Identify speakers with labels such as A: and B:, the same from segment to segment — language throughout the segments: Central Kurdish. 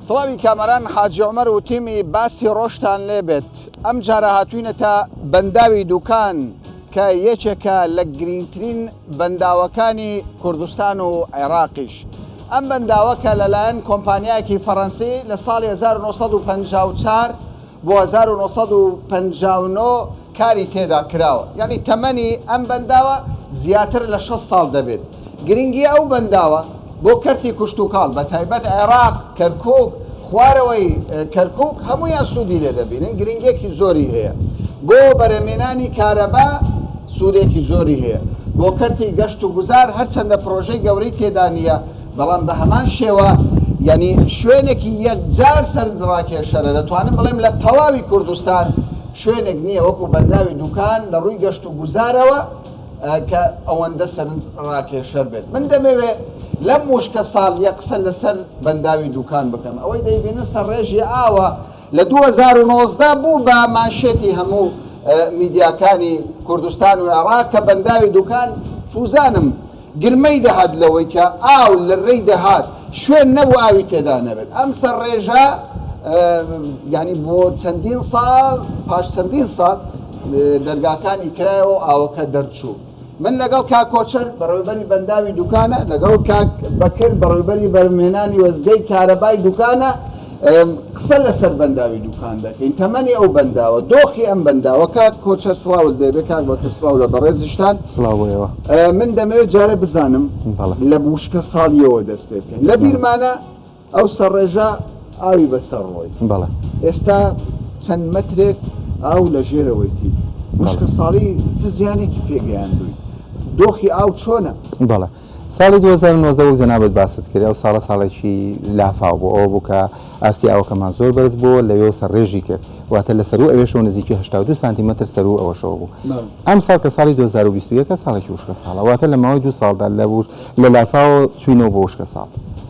A: سڵاوی کامەران حاجی عومەر و تیمی باسی ڕۆژتان لێبێت. ئەم جارە هاتووینەتە بەنداوی دوکان کە یەکێکە لە گرنگترین بەنداوەکانی کوردستان و عێراقیش. ئەم بەنداوەکە لەلایەن کۆمپانیایەکی فەڕەنسی لە ساڵی 1954 بۆ 1959 کاری تێدا کراوە. یعنی تەمەنی ئەم بەنداوە زیاتر لە 6 ساڵ دەبێت. گرنگی ئەو بەنداوە بۆ کەرتی کوشت و کاڵ بە تایبەت عێراق، کەرکووک، خوارەوەی کەرکووک هەموویان سوودی لێ دەبینن، گرنگێکی زۆری هەیە. بۆ بەرەمێنانی کارەبا سوودێکی زۆری هەیە. بۆ کەرتی گەشت و گوزار هەرچەندە پرۆژەی گەورەی تێدا نییە، بەڵام بە هەمان شێوە یعنی شوێنێکی یەکجار سەرنجڕاکێشەرە. دەتوانم بڵێم لە تەواوی کوردستان شوێنێک نییە وەکو بەنداوی دوکان لە ڕووی گەشت و گوزارەوە کە ئەوەندە سەرنجڕاکێشەر بێت. من دەمەوێت لەم وشکەساڵ یە قسە لەسەر بەنداوی دوکان بکەم. ئەوەی دەیبینە سەرڕێژی ئاوە لە 2019 بوو بە مانشێتی هەموو میدیاکانی کوردستان و عێراق کە بەنداوی دوکان سوزانم گرمەی دەهات لەوەی کە ئاو لە ڕێی دەهات شوێن نەبوو ئاوی تێدا نەبێت. ئەم سەرڕێژە ینی بۆ چەندین ساڵ پاش چەندین ساڵ دەرگاکانی کرایەوە ئاوەکە دەرچوو. من لەگەڵ کاک کۆچەر بەڕێوەبەری بەنداوی دوکانە، لەگەڵ کاک بەکر بەڕێوەبەری بەرهەمهێنانی وەزگەی کارەبای دوکانە قسە لەسەر بەنداوی دوکان دەکەین. تەمەنی ئەو بەنداوە، دۆخی ئەم بەنداوە. کاک کۆچەر سڵاوت دەبێت، کاک بەکر سڵاو لە بەڕێزیشتان.
B: سڵاوەوە.
A: من دەمەوێت جارە بزانم لە وشکە ساڵیەوە دەست پێ بکەین. لە بیرمانە ئەو سەرڕێژە ئاوی بەسەر ڕۆی.
B: بەڵێ.
A: ئێستا چەند مەترێک ئاو لە ژێرەوەیتی. وشکە ساڵی چ زیانێکی پێگەیاندووی؟ دۆخی ئاو چۆنە؟
B: بەڵێ. ساڵی 2019 وەک جەنابەت باست کرد، ئەو ساڵە ساڵێکی لافاو بوو. ئەوە بوو کە ئاستی ئاوەکەمان زۆر بەرز بووە، لەوێ سەرڕێژی کرد. واتە لە سەرو ئەوێشەوە نزیکی 82 سانتیمەتر سەرو ئەوەشەوە بوو. ئەم ساڵ کە ساڵی 2021 ساڵێکی وشکە ساڵە، واتە لە ماوەی 2 ساڵدا لە لافاوە چوینەوە بۆ وشکە ساڵ.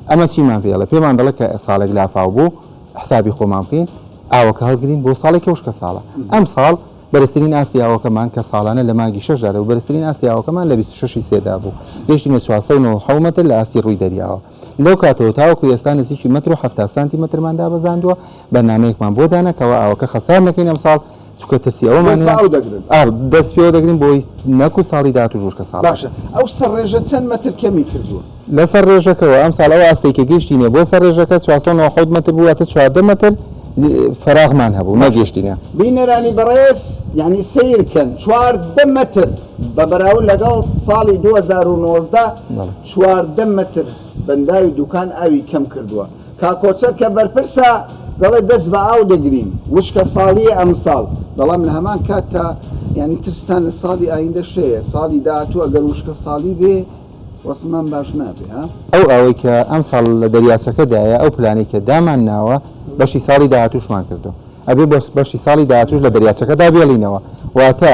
B: ئەمە چیمان پێڵە؟ پێمان دەڵێت کە ساڵێک لافاو بوو، حسابی خۆمان بکەین، ئاوەکە هەڵگرین بۆ ساڵێکی وشکە ساڵە. ئەم ساڵ بەرزترین ئاستی ئاوەکەمان کە ساڵانە لە مانگی 6 دارە و بەرزترین ئاستی ئاوەکەمان لە 26 سێدا بوو. گەیشتینە 409 مەتر لە ئاستی ڕووی دەریاوە. لەو کاتەوە تاوەکو ئێستا نزیکی مەتر و 70 سانتیمەترمان دابەزاندووە. بەرنامەیەکمان بۆ دانەکەوە ئاوەکە خەسار نەکەین ئەم ساڵ، چونکە ترسی ئەومان دەست پێوە دەگرین بۆی نەکو ساڵی داهاتوو ژوورکە ساڵ.
A: باشە، ئەو سەرڕێژە چەند مەتر کەمی کردووە؟
B: لە سەر ڕێژەکەەوە ئەم ساڵەوە ئاستێککە گەیشتینە بۆ سەر ڕێژەکە 490 مەتر بوواتە 14 مەتر فراغمان هەبوو، نەگەیشتینە.
A: بینەرانی بەڕێز یعنی سیرکەن 14 مەتر بە بەراورد لەگەڵ ساڵی 2019 14 مەتر بەنداوی دوکان ئاوی کەم کردووە. کاکۆچەر کە بەرپرسە دەڵێ دەست بە ئاو دەگرین، وشکە ساڵی ئەم ساڵ. بەڵام لە هەمان کاتتا ینی ترستان لە ساڵی ئایندە شەیە، ساڵی داهاتوو ئەگەر وشکە ساڵی بێ وەسمان باش نابێ.
B: ئەو ئەوەی کە ئەم ساڵ لە دەریاچەکەدایە ئەو پلانی کە دامان ناوە بەشی ساڵی داهاتووشمان کردو، ئەبێ بەشی ساڵی داهاتووش لە دەریاچەکەدا بێڵینەوە. واتە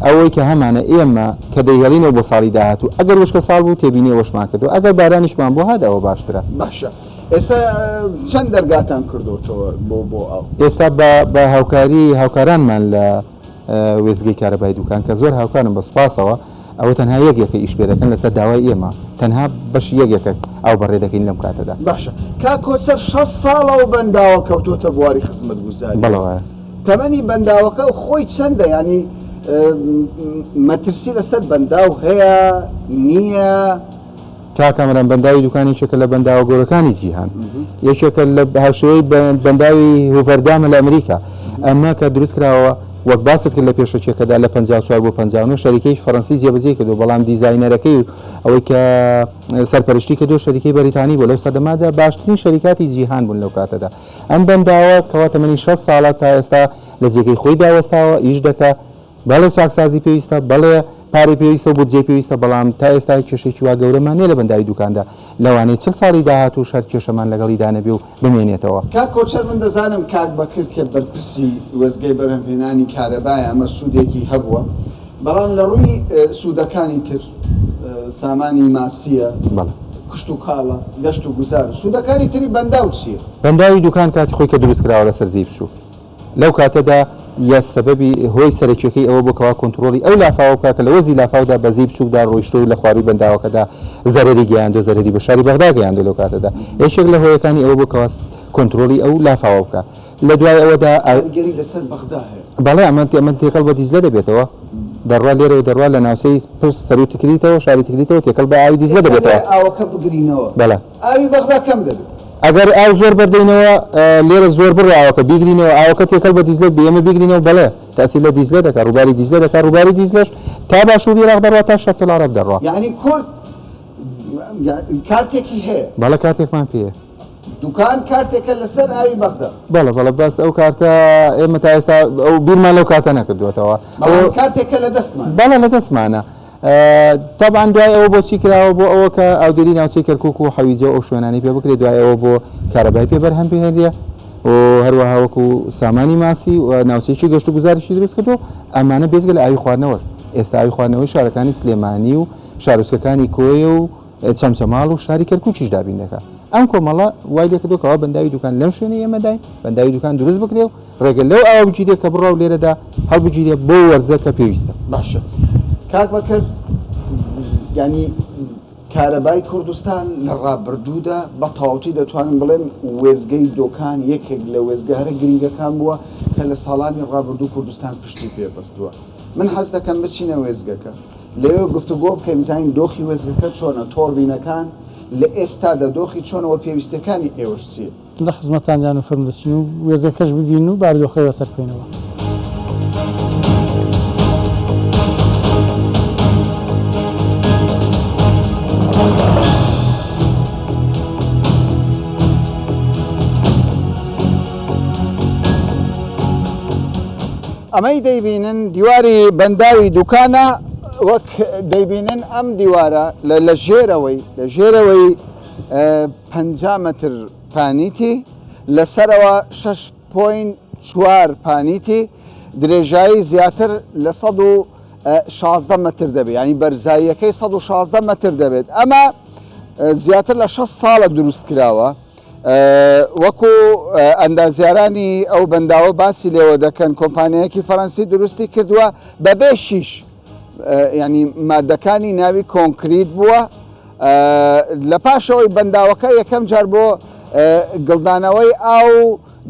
B: ئەوەی کە هەمانە ئێمە کە دەیهێڵینەوە بۆ ساڵی داهاتوو ئەگەر وشکە ساڵ بوو تێبینی ئەوەشمان کردو، ئەگەر بارانیشمان بۆ هات ئەوە باشترە.
A: باشە. ئێستا چەند دەرگاتان کردوتەوە بۆ ئەو؟
B: ئێستا بە هاوکارانمان لە وێزگەی کارەبای دوکان کە زۆر هاوکارن بە سوپاسەوە، ئەوە تەنها یەکێکە ئیش پێ دەکەن لەسەر داوای ئێمە، تەنها بەشی یەکێکە ئەو بەڕێ دەکەین لەم کاتەدا.
A: باشە. کاک کۆچەر 6 ساڵەوە بەنداوە کەوتۆتە بواری خزمەتگوزاری.
B: بەڵێ.
A: تەمەنی بەنداوەکە خۆی چەندە؟ ینی مەترسی لەسەر بەنداو هەیە نییە؟
B: کاکەمەران بەنداوی دوکانێکێکە لە بەنداوە گەورەکانی جیهان، یەکێکە لە هاوشێوەی بەنداوی هوڤەردامە لە ئەمریکا. ئەمە کە دروست کراوە وەک باست کرد لە پێشەکێکەدا لە 54 بۆ 59 شەریکەی فەڕەنسی جێبەجێ کردو، بەڵام دیزاینەرەکەی ئەوەی کە سەرپەرشتی کردو شەریکەی بەریتانی بۆ لەو سەدەمادا باشترین شەریکاتی جیهان بوون لەو کاتەدا. ئەم بەنداوە کەوا تەمەنی 6 ساڵە تا ئێستا لە جێگەی خۆی داوەستاوە، ئیش دەکە، بەڵێ چاکسازی پێویستە، بەڵێ پارەی پێویستە و بودجێ پێویستە، بەڵام تا ئێستا کێشێکی وا گەورەمان نیە لە بەنداوی دوکاندا. لەوانەیە 40 ساڵی داهاتوو شەر کێشەمان لەگەڵی دانەبێ و بمێنێتەوە.
A: کاک کۆچەر من دەزانم کاک بەکر کە بەرپرسی وەزگەی بەرهەمهێنانی کارەبایە ئەمە سوودێکی هەبووە، بەڵام لە ڕووی سوودەکانی تر سامانی ماسیە، کشت و کاڵە، گەشت و گوزار، سوودەکانی تری بەنداو چییە؟
B: بەنداوی دوکان کاتی خۆی کە دروست کراوە لەسەر زەی بچووک، لەو کاتەدا یا سەبەبی هۆی سەرەکیەکەی ئەوە بۆکەوە کۆنتترۆلی ئەو لافاوە بکە کە لە وەزی لافاودا بەزی بچووکدا ڕۆیشتۆی لە خواروی بەنداوەکەدا زەرری گەیاندۆ، زەرری بە شاری بەغدا گەیاندۆ لەو کاتەدا. یەکێک لە هۆیەکانی ئەوە بۆکەوە کۆنتترۆلی ئەو لافاوە بکە لە دوای ئەوەدا
A: گەری لەسەر بەغدا هەیە
B: بەڵێ ئەمە تێکەڵ بە دیزلە دەبێتەوە دەڕوا لێرەوە دەڕوا لە ناوچەی پرس سەر و تکریتەوە شاری تکریتەوە تێکەڵ بە ئاوی دیزلە دەبێتەوە
A: ئاوەکە بگرینەوە
B: بەڵێ
A: ئاوی بەغدا کەم دەبێت
B: ئەگەر ئاو زۆر بەردەینەوە لێرە زۆر بڕ ئاوەکە بیگرینەوە ئاوەکە تێکەڵ بە دیزلە بێمە بیگرینەوە بەڵێ تاسی لە دیزلە دەکات ڕووباری دیزلە دەکات ڕووباری دیزلەش تا باشوور عێراق دەڕوا تا شەرقی العەرەب دەڕوا
A: یعنی کورد کارتێکی هەیە
B: بەڵێ کاتێکمان پێیە
A: دوکان کارتێکە لەسەر ئاوی بەغدا
B: بەڵێ بەس ئەو کارتە ئێمە تا ئێستا ئەو بیرمان لەو کاتە نەکردوێتەوە
A: کارتێکە لە دەستمان
B: بەڵێ لە دەستمانە طبعا دوای ئەوە بۆچی کراوە بۆ ئەوە کە ئاودێری ناوچەی کەرکووک و حەویجە ئەو شوێنانی پێ بکرێت دوای ئەوە بۆ کارەبای پێ بەرهەم پێهێنرێ و هەروەها وەکو سامانی ماسی و ناوچەیەکی گەشت و گوزاریشی دروست کردو ئەمانە بێزگە لە ئاوی خواردنەوە ئێستا ئاوی خواردنەوەی شارەکانی سلێمانی و شارۆچکەکانی کۆیە و چەمچەماڵ و شاری کەرکووکیش دابین دەکات ئەم کۆمەڵە وای لێ کردوکەوە بەنداوی دوکان لەم شوێنە ئێمەداین بەنداوی دوکان دروست بکرێ و ڕێگە لەو ئاوا بگیرێ کە بڕاو لێرەدا هەڵبگیرێ بۆ وەرزە کە پێویستە
A: باشە کاک بەکرد ینی کارەبای کوردستان لە ڕابردوودا بە تەواوەتی دەتوانم بڵێم وێزگەی دۆکان یەکێک لە وێزگارە گرنگەکان بووە کە لە ساڵانی ڕابردوو کوردستان پشتی پێبەستووە من حەز دەکەم بچینە وێزگەکە لەوێ گفتوگۆ بکەین بزانین دۆخی وێزگەکە چۆنە تۆڕبینەکان لە ئێستادا دۆخی چۆنەوە پێویستەکانی ئێوەش چیە
C: لە خزمەتاندیان و فەرم دەچین و وێزەکەش ببین و باردۆخەوە سەر بکەینەوە
A: ئەمەی دەیبینن دیواری بەنداوی دوکانە وەک دەیبینن ئەم دیوارە لە ژێرەوەی 50 متر پانیتی لەسەرەوە 6.4 پانیتی درێژایی زیاتر لە 116 متر دەبێت ینی بەرزاییەکەی 116 متر دەبێت ئەمە زیاتر لە 6 ساڵە دروست کراوە وەکو ئەندازیارانی ئەو بەنداوە باسی لێوە دەکەن کۆمپانیایەکی فەڕەنسی دروستی کردووە بەبێ شیش ینی مادەکانی ناوی کۆنکریت بووە لە پاشەوەی بەنداوەکە یەکەم جار بۆ گڵدانەوەی ئاو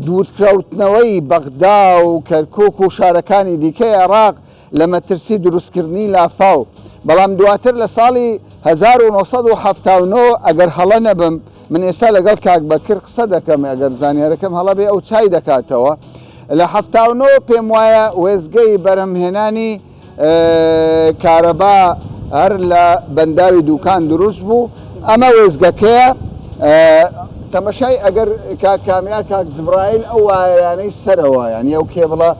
A: دوورکەوتنەوەی بەغدا و کەرکووک و شارەکانی دیکەی عێراق لە مەترسی دروستکردنی لافاو بەڵام دواتر لە ساڵی 1970 ئەگەر هەڵە نەبم من ئێستا لەگەڵ کاک بەکر قسە دەکەم ئەگەر زانیارەکەم هەڵە بێ ئەو چای دەکاتەوە لە 79 پێم وایە وێزگەی بەرەمهێنانی کارەبا هەر لە بەنداوی دوکان دروست بوو ئەمە وێزگەکەیە تەمەشای ئەگەر کامیار کاک جبرائیل ئەو وایرانەی سەرەوە ینی ئەو کێبڵە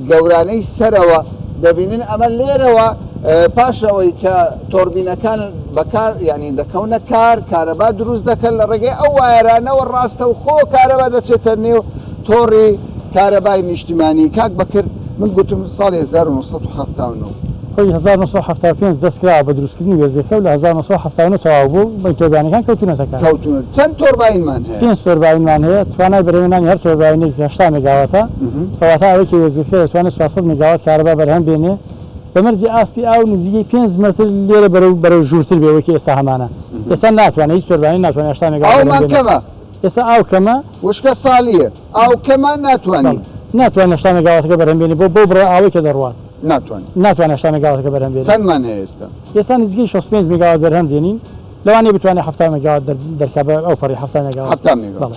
A: گەورانەی سەرەوە دەبینن ئەمە لێرەوە پاشەوەی کە تۆربینەکان بەکار ینی دەکەونە کارەبا دروست دەکەن لە ڕێگەی ئەو وایرانەوە ڕاستە و خۆ کارەبا دەچێتە نێو تۆڕی کارەبای نیشتیمانی کاک بەکرد من گوتم ساڵی 1970
C: خۆی 1975 دەستکرا بە دروستکردنی وێزەکە و لە 1970 تەواو بوو بە تۆربینەکان کەوتونەتەکان
A: چەند تۆربینمان هەیە
C: 5 تۆربینمان هەیە توانای بەرهێنانی هەر تۆربینێکی 80 مگاواتە کەواتە ئەوەی وێزەکە دەتوانێت 400 مگاوات کارەبا بەرهەم بێنێ بەمەرجی ئاستی ئاو نزیکەی 5 متر لێرە بەرەو ژوورتر بێەوەکی ئێستا هەمانە ئێستا ناتوانێت هیچ تۆربینی ناتوانێت 80 مگاوات
A: کەمە
C: ئێستا ئاو کەمە
A: وشکەساڵیە ئاو کەمە
C: ناتوانێت 80 مگاواتەکە بەرهەم بێنێ بۆ بڕێ ئاوی کە دەڕوات ناتوانێت 80 مگاواتەکە بەرهەم بێنێت
A: چەندمان هەیە
C: ئێستا نزیکەی 65 مگاوات بەرهەم دێنین لەوانەیە بتوانێت 70 مگاوات دەرکات ئەو پەڕی 70 مگاوات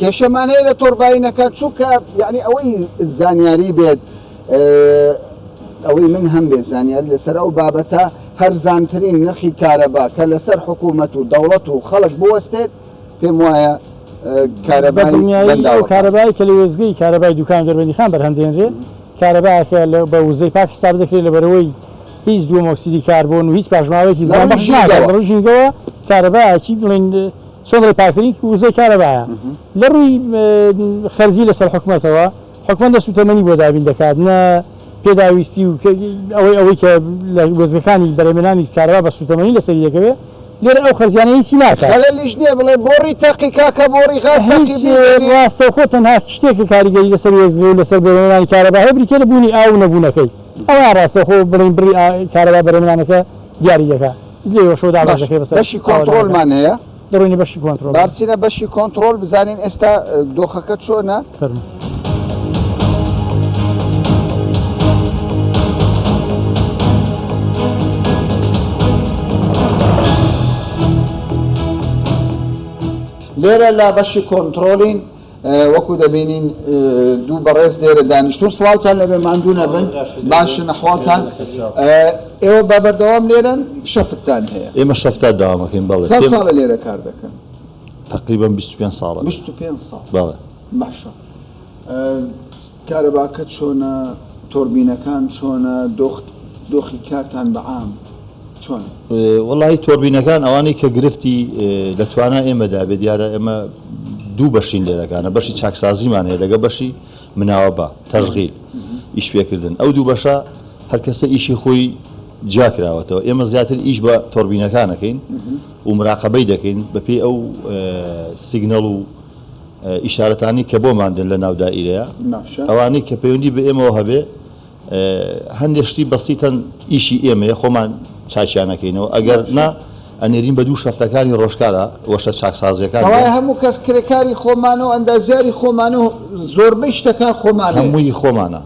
A: کێشەمان هەیە لە تۆربینەکە چووکە یعنی ئەوەی زانیاری بێت ئەوەی من هەم بێت زانیاری لەسەر ئەو بابەتە هەر زانترین نرخی کارەبا کە لەسەر حکوومەت و دەوڵەت و خەڵک بوەستێت پێم وایە
C: کارەبای کە لە وێزگەی کارەبای دوکان دەربەندیخان بەرهەم دێنرێت کارەباکە بە وزەی پاک حساب دەکرێت لەبەرەوەی هیچ دووەم ئۆکسیدی کاربۆن و هیچ پاشماوەیەکی زانبەخش ناکات لە ڕووی ژینگەوە کارەبایەکی بڵێن چۆن پاکترین وزەی کارەبایە لە ڕووی خەرجی لەسەر حکوومەتەوە حکوومەت دەسوتەمەنی بۆ دابین دەکات نە پێداویستی و ئەوەی کە لە وێزگەکانی بەرهەمهێنانی کارەبا بە سوتەمەنی لەسەری دەکەوێت لێرە ئەو خەرجیانە هیچی ناکات
A: خەلەلیش نییە بڵێ بۆڕی تەقی کاکە بۆڕی
C: ڕاستە خۆ تەنها شتێکی کاریگەری لەسەر وێزگە و لەسەر بەرهەمهێنانی کارەبا هەیە بریتێ لە بوونی ئاو نەبوونەکەی ئەوە ڕاستە خۆ بڵین بڕی کارەبا بەرهەمهێنانەکە دیاری دەکات لێوە شۆ داوازەکەی بەسەر
A: بەشی کۆنتڕۆلمان هەیە
C: دەڕۆینە بەشی کۆنتڕۆل.
A: بارچینە بەشی کۆنتڕۆل بزانین ئێستا دۆخەکە چۆنە.
C: فەرموو.
A: لێرە لە بەشی کۆنتڕۆلین وەکو دەبینین دوو بەڕێز لێرە دانیشتون سڵاوتان لەبێ ماندوو نەبن باشن ئەحواڵتان ئێوە بە بەردەوام لێرەن شەفتان هەیە
D: ئێمە شەفتا داوامەکەین بەڵێ
A: چەند ساڵە لێرە کار دەکەن
D: تقریبا 25 ساڵە
A: 25 ساڵ
D: بەڵێ
A: باشە کارەباکە چۆنە تۆربینەکان چۆنە دۆخی کارتان بەعام چۆن
D: وەڵی تۆربینەکان ئەوانەی کە گرفتی دەتوانە ئێمەدا بێت دیارە ئێمە دوو بەشین لێرەکانە بەشی چاکسازیمان هەیە لەگە بەشی مناوە بە تەژغیل ئیش پێکردن ئەو دوو بەشە هەر کەسە ئیشی خۆی جاکراوەتەوە ئێمە زیاتر ئیش بە تۆربینەکانەکەین و مراقبەی دەکەین بەپێ ئەو سیگنەڵ و ئیشارەتانی کە بۆماندن لە ناو دائیرەیە ئەوانەی کە پەیوەندی بە ئێمەوە هەبێ هەندێک شتی بەسیتەن ئیشی ئێمەیە خۆمان چاچیانەکەینەوە ئەگەر نا ئەنێرین بە دوو شەفتەکانی ڕۆژکارە وەشە چاکسازیەکان
A: هەموو کەس کرێکاری خۆمان و ئەندازیاری خۆمان و زۆربەی شتەکان خۆمان
D: هەمووی خۆمانە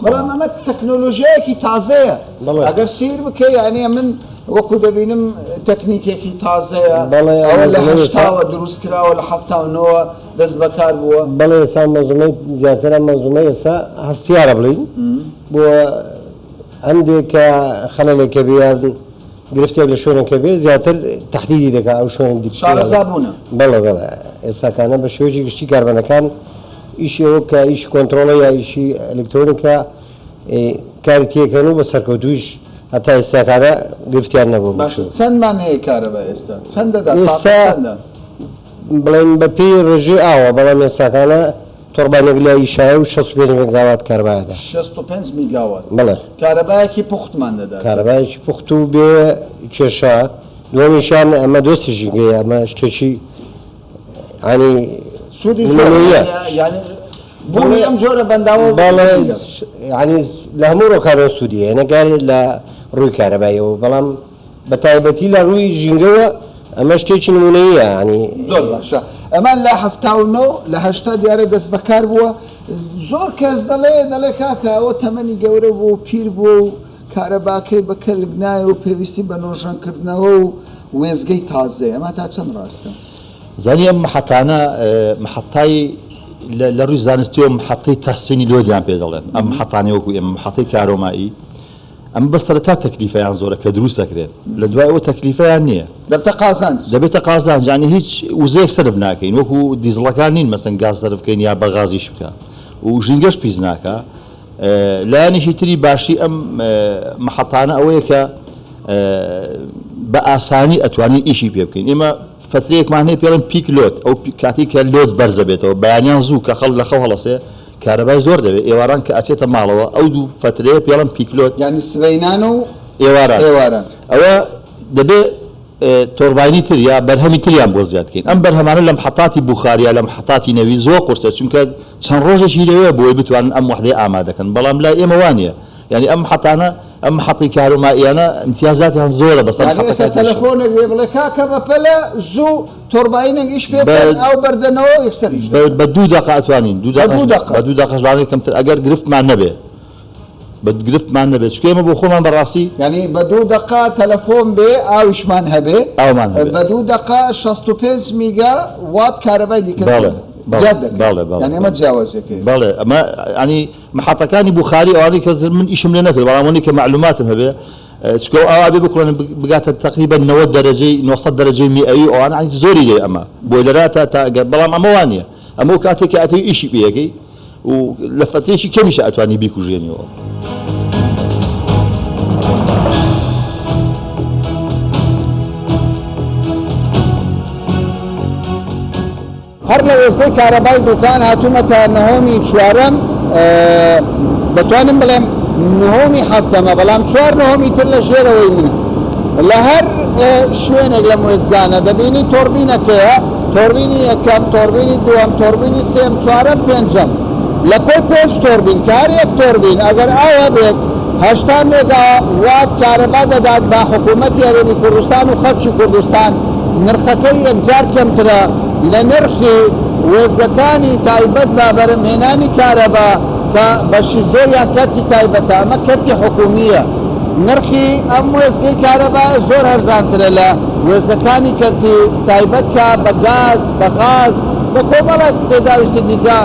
A: بەڵام ئەمە تەکنۆلۆژیایەکی تازەیە ئەگەر سیر بکەی یانە من وەکو دەبینم تەکنیکێکی تازەیە ئەوە لە هەشتاوە دروست کراوە لە هەفتاونەوە دەست بەکار بووە
E: بەڵێ ئێستا مەزومەی زیاترە مەزومەی ئێستا هەستیارە بڵین بۆ هەندێک کە خەلەلێکە بیان گرفتێک لە شوێنێکە بێ زیاتر تەحدیدی دەکات ئەو شوێن
A: شارەزابوونە
E: بەڵێ بەڵێ ئێستاکانە بە شێوەیەکی گشتی کاربەنەکان ئیشی ئەوە کە ئیش کۆنتڕۆڵە یا ئیشی ئەلکترۆنیکە کاری تێکەن و بە سەرکەوتویش هەتا ئێستاکانە گرفتیان نەبوو
A: چەندمان هەیە کارەبا ئێستا چەندەدا
E: ئێستا بڵێن بە پێی ڕێژەی ئاوە بەڵام ئێستاکانە تۆربانێک لە ئیشایە و 65 میگاوات کارەبایەدا
A: 65 میگاوات
E: بەڵێ
A: کارەبایەکی پوختمان دەدا
E: کارەبایەکی پوخت و بێ کێشە دووەمیشان ئەمە دۆستی ژینگەیە ئەمە شتێکی ینی
A: سوودی زۆرە یعنی بوونی ئەم جۆرە بەنداوە
E: بەڵێ ینی لە هەموو ڕۆکارەوە سوودیە نەگاری لە ڕووی کارەبایەوە بەڵام بە تایبەتی لە ڕووی ژینگەوە ئەمە شتێکی نمونەیە ینی
A: زۆر باشە ئەمان لە هەفتاونەوە لە هەشتا دیارە دەست بەکار بووە زۆر کەس دەڵێ کاکە ئەوە تەمەنی گەورە بوو و پیر بوو و کارەباکەی بەکەلک نایە و پێویستی بە نۆژەنکردنەوە و وێزگەی تازەیە ئەمە تا چەند ڕاستە
D: زانی ئەم محەتانە محەتای لە ڕووی زانستیەوە محەتەی تەحسینی لۆدیان پێ دەڵێن ئەم محەتانی وەکو ئێمە محەتەی کارۆمایی ئەم بەسەرەتا تەکلیفەیان زۆرە کە دروست دەکرێن لە دوای ئەوە تەکلیفەیان نییە دەبێتە قازانج ینی هیچ وزەیەک سەرف ناکەین وەکو دیزڵەکان نین مەسەن گاز سەرفکەین یا بە غازیش بکە و ژینگەش پیس ناکە لایەنێکی تری باشی ئەم محەتانە ئەوەیە کە بە ئاسانی ئەتوانین ئیشی پێ بکەین ئێمە فترەیەکمان هەیە پێڵێن پیک لۆت ئەو کاتی کە لۆت بەرزە بێتەوە بەیانیان زوو کە خەڵ لە خەو هەڵەسێ کارەبای زۆر دەبێت ئێواران کە ئەچێتە ماڵەوە ئەو دوو فترەیە پێڵم پیکلۆت
A: یعنی سبەینان و
D: ئێواران ئەوە دەبێت تۆربانی تر یا بەرهەمی تریان بۆ زیادکەین ئەم بەرهەمانە لە محەتاتی بوخاریا لە محەتاتی نەوی زۆر قورسە چونکە چەند ڕۆژێکی لەوێ بۆی بتوانن ئەم وحدەی ئامادەکەن بەڵام لای ئێمە وانە یعنی ئەم محەتانە ئەم محەتی کارۆماییانە امتیازاتیان زۆرە بەسەر
A: تەلەفۆنێک وێ بڵێ کاکە بەپەلە زوو تۆرباینێک ئیش پێ ئەو بەردەنەوە یەکسەریش
D: بە 2 دقیقە ئەتوانین 2 دقیقەش کەمتر ئەگەر گرفتمان نەبێ بە گرفتمان نەبێت چکە ئێمە بۆ خۆمان بەڕاستی
A: ینی بە 2 دقیقە تەلەفۆن بێ ئاویشمان هەبێ
D: ئەومان
A: بە 2 دقیقە 65 میگا وات کارەبای دیکە ئەمە جیاوازەکەی
D: بەڵێ ئەمە ئەنی محەتەکانی بوخاری ئەوانەی کە من ئیشم لێ نەکرد بەڵامەوەی کە معلوماتم هەبێ چکە ئەوا بێ بکڕێن بگاتە تقریبا 90 دەرەجەی 900 دەرەجەی میئەوی ئەوان زۆری لێ ئەمە بۆیلەراتە تا بەڵام ئەمە وانە ئەمە کاتێک ئەتەوی ئیشی پێەکەی و لە فترێکی کەمیشە ئەتوانی بیکوژێنیەوە
A: هەر لە وێستگەی کارەبای دوکان هاتوومەتە نهۆمی چوارەم دەتوانم بڵێم نهۆمی هەفتەمە بەڵام 4 نهۆمی تر لە ژێرەوەی منە لە هەر شوێنێک لە وێستگانە دەبینی تۆربینەکەیە تۆربینی یەکەم تۆربینی دووەم تۆربینی سێم چوارەم پێنجەم لە کۆی 5 تۆربین کارێک تۆربین ئەگەر ئاوە بێت 80 مێگا وات کارەبا دەدات بە حکوومەتی هەرێمی کوردستان و خەڵکی کوردستان نرخەکەی یەکجار کەمترە لە نرخی وێزگەکانی تایبەت بە بەرهەمهێنانی کارەبا کە بەشی زۆریان کەرتی تایبەتە، ئەمە کەرتی حکومیە. نرخی ئەم وێزگەی کارەبا زۆر هەرزانترە لە وێزگەکانی کەرتی تایبەت کە بە گاز، بە غاز، بە کۆمەڵێک پێداویستی دیکە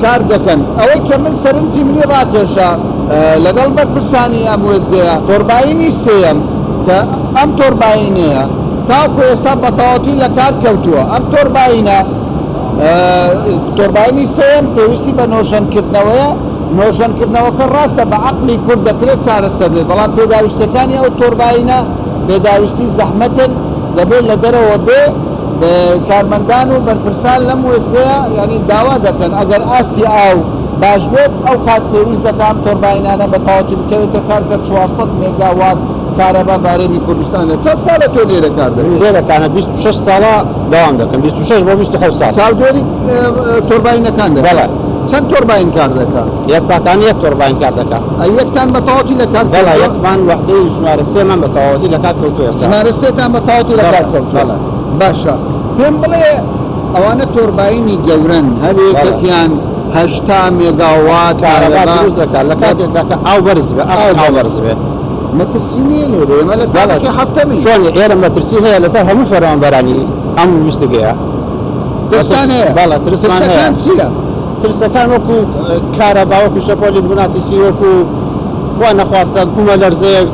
A: کار دەکەن. ئەوەی کە من سەرنجی منی ڕاکێشە لەگەڵ بەرپرسانی ئەم وێزگەیە تۆرباینی سێیەم کە ئەم تۆرباینەیە تاوکو ئێستا بە تەواوەتی لە کار کەوتووە. ئەم تۆرباینی سێیەم پێویستی بە نۆژەنکردنەوەیە. نۆژەنکردنەوەکە ڕاستە بە عەقلی کورد دەکرێت چارەسەر بێت، بەڵام پێداویستەکانی ئەو تۆرباینە پێداویستی زەحمەتن، دەبێت لە دەرەوە بێ کارمەندان و بەرپرسان لەم وێزگەیە ینی داوا دەکەن ئەگەر ئاستی ئاو باش بێت ئەو کات پێویست دەکەم تۆرباینانە بە تەواوەتی بکەوێتە کار کە 400 مێگاوات کارەبا بارێنی کوردستانە. چەند ساڵە تۆ لێرە کار دەکەیت؟
F: لێرەکانە 26 ساڵە داوام دەکەم، 26 بۆ 27 ساڵ.
A: چاودێری تۆرباینەکان دەکەن؟
F: بەڵێ.
A: چەند تۆرباین کار دەکات؟
F: ئێستاکان یەک تۆرباین کار دەکات.
A: یەکتان بە تەواوەتی لە کار
F: بەڵێ، یەکمان وەحدەی ژمارە سێمان بە تەواوەتی لە کار کەوتووە ئێستا.
A: ژمارە سێتان بە تەواوەتی لە کار کەوتووە. باشە، پێم بڵێ ئەوانە تۆرباینی گەورن، هەر یەکێکیان 80 مێگاوات
F: کارەبا دروست دەکات لە کاتێکدا کە ئاو بەرز بێ، ئاو بەرز بێ.
A: مەترسینی لێرە ئێمە لە تاڵێکی هەفتەمی
F: چۆن ئێرە مەترسی هەیە لەسەر هەموو فەرمانبەرانی هەموو ویستگەیە.
A: ترسان هەیە؟
F: بەڵێ، ترسمان هەیە.
A: ترسەکان چییە؟
F: ترسەکان وەکو کارەبا، وەکو شەپۆلی بناتیسی، وەکو خوا نەخواستە گومە لەرزەیەک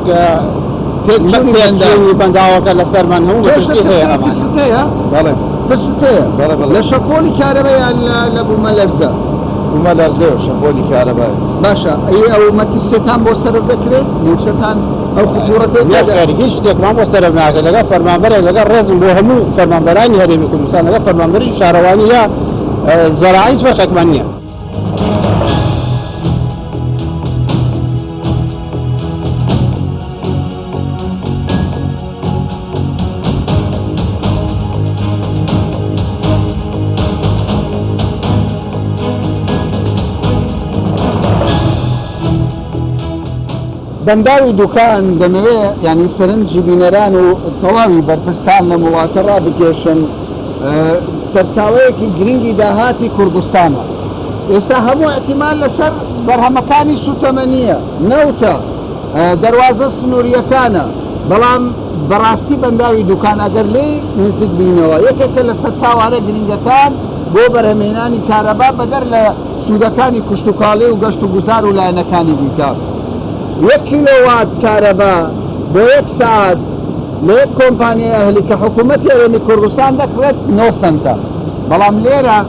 F: پێچوونی بەنداوەکە لەسەرمان هەموو مەترسی هەیە.
A: ترست هەیە؟
F: بەڵێ،
A: ترست هەیە لە شەپۆلی کارەبایان لە بوومە لەرزە؟
F: بوومە لەرزە و شەپۆلی کارەبای.
A: باشە، ئەو مەترسیەتان بۆ سەرف دەکرێت؟ موچەتان ئەو خطوورەتەی
F: نەخێر، هیچ شتێکمان بۆ سەرف ناکرێت. لەگەڵ فەرمانبەرێک، لەگەڵ ڕێزم بۆ هەموو فەرمانبەرانی هەرێمی کوردستان، لەگەڵ فەرمانبەری شارەوانی یا زەراعی فەرقێکمان نییە.
A: بەنداوی دوکان دەمەوێ ینی سەرنجی بینەران و تەواوی بەرپرسان لە وڵاتە ڕابکێشن سەرچاوەیەکی گرنگی داهاتی کوردستانە. ئێستا هەموو احتیمال لەسەر بەرهەمەکانی سوتەمەنیە، نەوتە، دەواازە سنووریەکانە، بەڵام بەڕاستی بەنداوی دوکان ئەگەر لێ نزیک بینەوە یەکێکە لە سەرچاوانە گرنگەکان بۆ بەرهەمهێنانی کارەبا بەدەر لە سوودەکانی کوشتتوکاڵی و گەشت و گوزار و لایەنەکانی دیکە. 1 کیلۆوات کارەبا بۆ 1 ساعت لە یەک کۆمپانیای ئەهلی کە حکوومەتی هەرێمی کوردستان دەکرێت 9 سنتە، بەڵام لێرە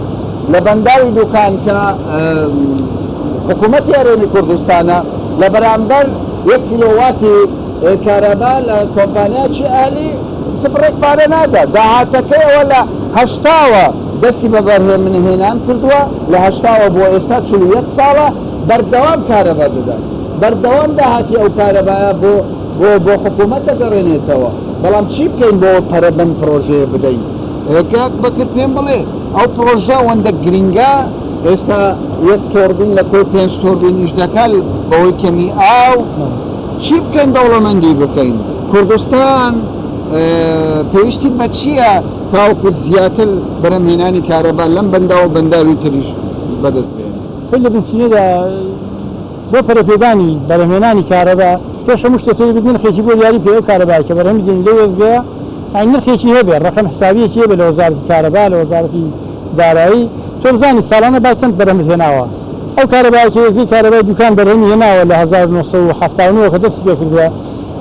A: لە بەنداوی دوکان کە حکوومەتی هەرێمی کوردستانە لە بەرامبەر 1 کیلۆواتی کارەبا لە کۆمپانیاکی ئەهلی چبڕێک پارە نادا. داهاتەکەیەوە لە 80ەوە دەستی بە بەرهێمنهێنان کردووە، لە 80ەوە بۆ ئێستا 41 ساڵە بەردەوام کارەبا دەدات. بەردەوام داهاتی ئەو کارەبایە بۆ حکوومەت دەگەڕێنێتەوە، بەڵام چی بکەین بۆ پەرەبەن پرۆژەیە بدەین؟ کاک بەکرد پێم بڵێ ئەو پرۆژە وەندە گرنگە ئێستا 1 تۆربین لە کۆی 5 تۆربینیش دەکات بەوەی کەمی ئاو. چی بکەین دەوڵەمەندی بکەین؟ کوردستان پێویستی بە چییە تاوکو زیاتر بەرهەمهێنانی کارەبا لەم بەنداوە بەنداوی تریش بەدەست بێن؟
C: خۆی لە بنسینەدا بۆ پەرەپێدانی بەرهەمهێنانی کارەبا پێش هەموو شتێکی بدین خێکی بۆ دیاری پێ ئەو کارەبای کە بەرهەمی دێن لە وێزگەیە نرخێکی هەبێ، ڕقم حسابیەکی هەبێ لە وەزارەتی کارەبا، لە وەزارەتی دارایی. تۆ بزانی ساڵانە با چەند بەرهەمت هێناوە. ئەو کارەبای کە وێزگەی کارەبای دوکان بەرهەمی هێناوە لە 1970 کە دەستی پێ کردووە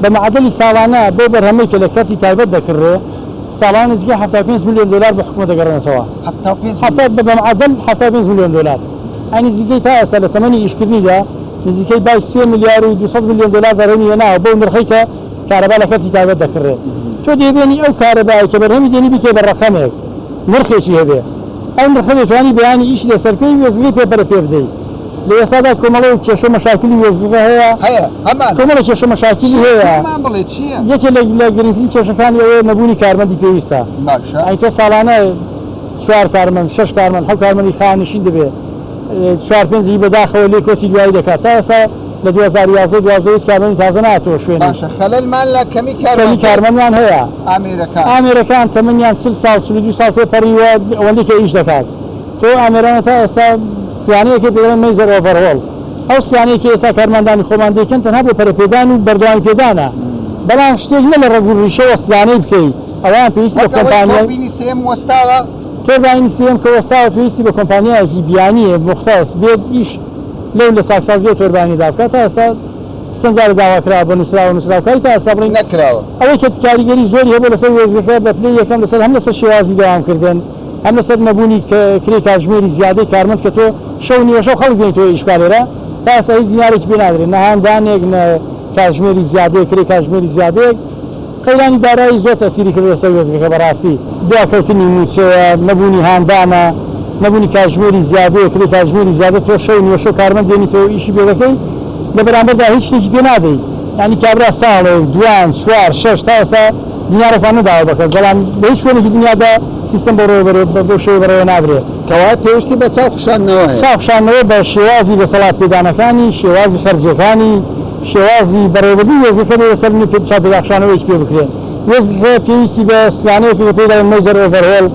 C: بە معدەلی ساڵانە بۆ بەرهەمەی کە لە کەرتی تایبەت دەکڕێ ساڵانە نزیکە 75 ملیۆن دلار بە حکوومەت دەگەڕێنێتەوە. 75 بە معدەل 75 ملیۆن دلار. ئەی نزیکەی تا ئێستا لە تەمەنی ئیشکردنیدا نزیکەی بای 3 میلیارد و 200 میلیۆن دلار بەرهەمی هێناوە بۆ نرخی کە کارەبا لە کەرتی تایبەت دەکڕێت. تۆ دەیبێنی ئەو کارەبای کە بەرهەمی دێنی بکێ بە ڕقەمێک نرخێکی هەبێ، ئەو نرخە دەتوانی بەیانی ئیشی لەسەرکەوی وێزگەی پێپەرە پێ بدەیت. لە ئێستادا کۆمەڵە و کێشە مەشاکلی وێزگەکە هەیە، کۆمەڵە کێشە مەشاکلی هەیە. یەکێ لە گرنگترین کێشەکانی ئەوەیە نەبوونی کارمەندی پێویستە. ئەی تۆ ساڵانە 4 کارمەند 6 کارمەند 7 کارمەندی خانشین دەبێت، 4-5 بەداخەوە لێ کۆچی دوایی دەکات. تا ئێستا لە 2011 کارمەندی تازە ناتەوە شوێنی
A: باشە خەلەلمان لە کەمی
C: کارمەندیان هەیە
A: ئامێرەکان
C: تەمەنیان 32 ساڵ تێپەڕیوە ئەوەندەی کە ئیش دەکات تۆ ئامێرانە تا ئێستا سیانەیەکی پێڵێن مەیزەر ئۆڤەرهۆڵ ئەو سیانەیەکی ئێستا کارمەندانی خۆمان دەکەن تەنها بۆ پەرەپێدان و بەردەوامی پێدانە بەڵام شتێک نە لە ڕێگوڕیشەوە سیانەی بکەیت ئەویان پێویستی بە کۆمپانیای تۆربینی سێم کە وەستاوە پێویستی بە کۆمپانیایەکی بیانیە مختص بێت ئیش لەو لە ساکسازیە تۆربینیدا بکات تا ئێستا چەند جار داواکرا بە نووسراوەکەی تا ئێستا بڕین
A: نەکراوە
C: ئەوەی کە کاریگەری زۆری هەبوو لەسەر وێزگەکە بە پلەی یەکەم لەسەر هەم لەسەر شێوازی دەوامکردن هەم لەسەر نەبوونی کرێ کاتژمێری زیادەی کارمەند کە تۆ شەو نیوە شەو خەڵک دێنیتەوە ئیشکالێرە تا ئێستا هیچ زیارێکی پێ نادرێت نە هاندانێک نە کاتژمێری زیادەیە کرێ کاتژمێری زیادەیەک قەیرانی دارایی زۆر تەسیری کرد لەسەر وێزگەکە بەڕاستی دواکەوتنی نووسەیە نەبوونی هاندانە نەبوونی کاتژمێری زیادەیە کرێ کاتژمێری زیادە تۆ شەو نیوە شەو کارمەند دێنیتەوە ئیشی پێ دەکەی لە بەرامبەردا هیچ شتێکی پێ نادەی ینی کابرا ساڵێک دوان چوار شەش تا ئێستا دینارێکان نەداوە بە کەس بەڵام بە هیچ شوێنێکی دنیادا سیستەم بۆ شێوە بەڕێوە نابرێت
A: کەوای پێویستی بە چاوخشانەوە
C: چاوخشانەوە بە شێوازی دەسەڵات پێدانەکانی شێوازی خەرجیەکانی شێوازی بەڕێوەبردنی وێزەکە لەسەر پێداخشانەوەیکی پێ بکرێت وێزگەکە پێویستی بە سیانەیەکی کە پێی دەڵێن مەیزەر ئۆڤەرهۆڵ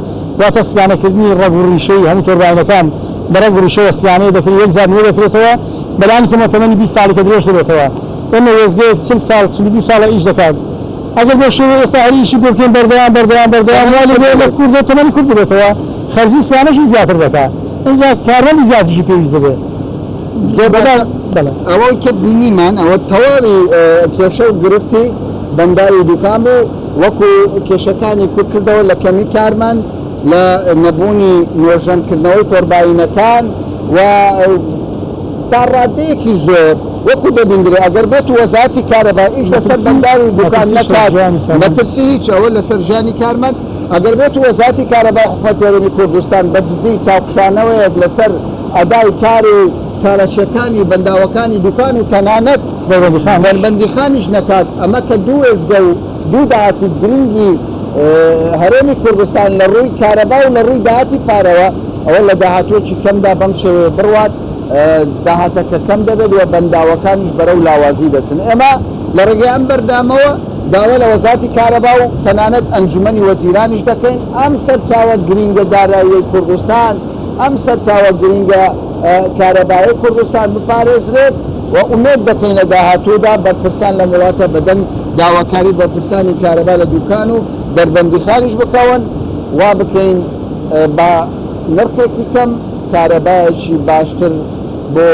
C: واتە سیانەکردنی ڕەگوڕیشەی هەموو تۆربینەکان بە ڕەگوڕیشەوە سیانەیە دەکرێت یەک زار نوێ دەکرێتەوە بەلانی کە مەتەمەنی 20 ساڵێکە درێژ دەبێتەوە ئێمە وێزگەیەک 40 ساڵ 42 ساڵە ئیش دەکات ئەگەر بۆ شێوەیە ئێستا هەریشی بۆ بکەین بەردەوام وای لەبێ لە کوردە تەمەنی کورد دەبێتەوە خەرجی سیانەشی زیاتر دەکات ئینجا کارمەندی زیاتریشی پێویست دەبێت
A: ئەوەی کە بینیمان ئەوە تەواوی کێشە و گرفتی بەنداوی دوکان بوو وەکو کێشەکانی کورد کردەوە لە کەمی کارمەند لە نەبوونی نوێژەنکردنەوەی تۆربینەکان و تا ڕادەیەکی زۆر وەکو دەبینرێ ئەگەر بێت وەزارەتی کارەبای ئیش لەسەر بەنداوی دوکان نەکات مەترسی هیچ ئەوە لەسەر ژیانی کارمەند ئەگەر بێت وەزارەتی کارەبای حکوومەتیێرانی کوردستان بەجددی چاوخشانەوەیەک لەسەر ئەدای کاری چالەشیەکانی بەنداوەکانی دوکان و تەنانەت بەربەندیخانیش نەکات ئەمە کە دوو وێزگە و دوو داهاتی گرنگی هەرێمی کوردستان لە ڕووی کارەبا و لە ڕووی داهاتی پارەوە ئەوە لە داهاتوێکی کەمدا بەم شێوەیە بڕوات داهاتەکە کەم دەبێت و بەنداوەکانیش بەرەو لاوازی دەچن ئێمە لە ڕێگەی ئەم بەردامەوە داوا لە وەزارەتی کارەبا و تەنانەت ئەنجومەنی وەزیرانیش دەکەین ئەم سەرچاوە گرنگە داراییەی کوردستان ئەم سەرچاوە گرنگە کارەبایی کوردستان بپارێزرێت و ئومێد دەکەین لە داهاتوودا بەرپرسان لە وڵاتە بەدەن داواکاری بەرپرسانی کارەبا لە دوکان و دەربەندیخانیش بکەون وا بکەین بە نرخێکی کەم کارەبایەکی باشتر بۆ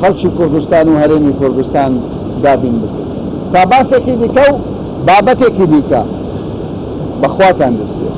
A: خەڵکی کوردستان و هەرێمی کوردستان دابین بکەین تا باسێکی دیکە و بابەتێکی دیکە بەخواتان دەستێت